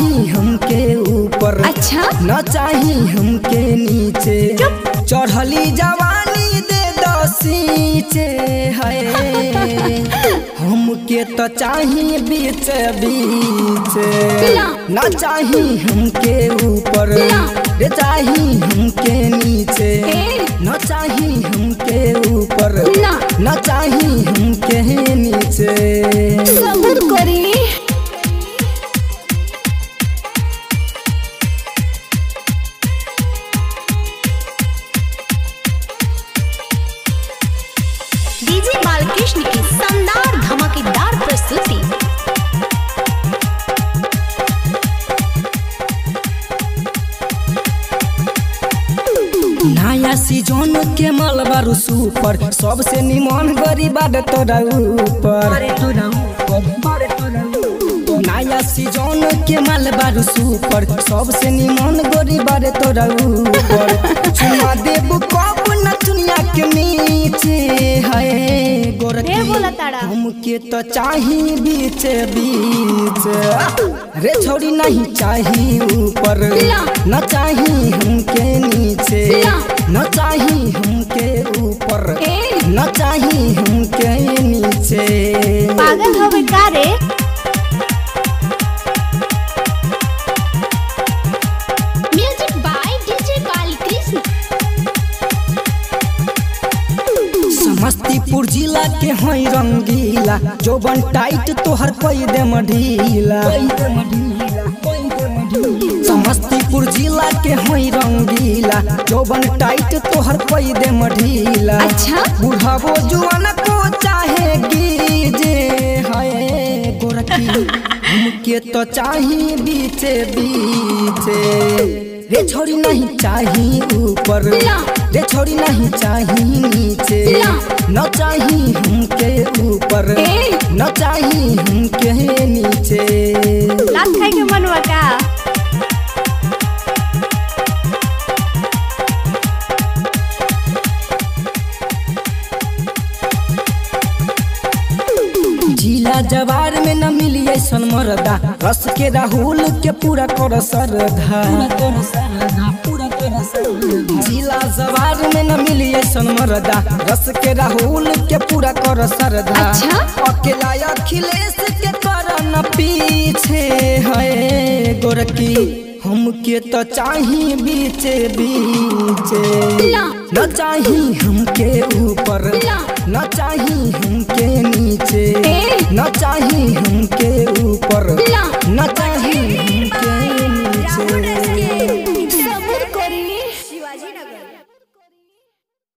चाही हमके ऊपर, अच्छा न चाही हमके नीचे। चढ़ली जवानी दे दो सींचे है, हमके तो चाही बीच बीच। न चाही हमके ऊपर, रे चाही हमके नीचे। न चाही हमके ऊपर, न चाही हमके नीचे। सब्र करी। डीजे बालकृष्ण की शानदार धमाकेदार प्रस्तुति। नया सीजन के मालबारू सुपर, सबसे निमन गरीब तोरा ऊपर। नया सीजन के मालबारू सुपर, सबसे निमन गरीब तोरा ऊपर। चुमा देबू कब न दुनिया के नीचे है गोरकी, हमके तो चाही बीच बीच। रे छोड़ी नहीं चाही ऊपर, न चाही हमके नीचे। न चाही हमके ऊपर, न चाही हमके नीचे। पागल होवे का रे? Music by DJ Balkrishna. Samastipur जिला के हई रंगीला, जोबन टाइट तोहर कोई दे मढीला। समस्तीपुर जिला के हई रंगीला, जोबन टाइट तोहर कोई दे मढीला। अच्छा बुढ़ावो जुआन को चाहे गीजे है गोरकी, हमके तो चाही बीचे बीचे। रे छोड़ी नहीं चाही ऊपर, रे छोड़ी नहीं चाही नीचे। न चाही हमके ऊपर, न चाही हमके नीचे। लात खाए के मनवा का? जिला जवार में न मिली ऐसन मरदा, रस के राहुल के पूरा कर सरधा। जिला जवार में न मिली ऐसन मरदा, रस के राहुल के पूरा कर सरधा। अच्छा? अकेला अखिलेश के कर न पीछे है गोरकी, हमके तो चाही बीचे बीचे। न चाही हमके ऊपर, न चाही हमके नीचे। न चाही हमके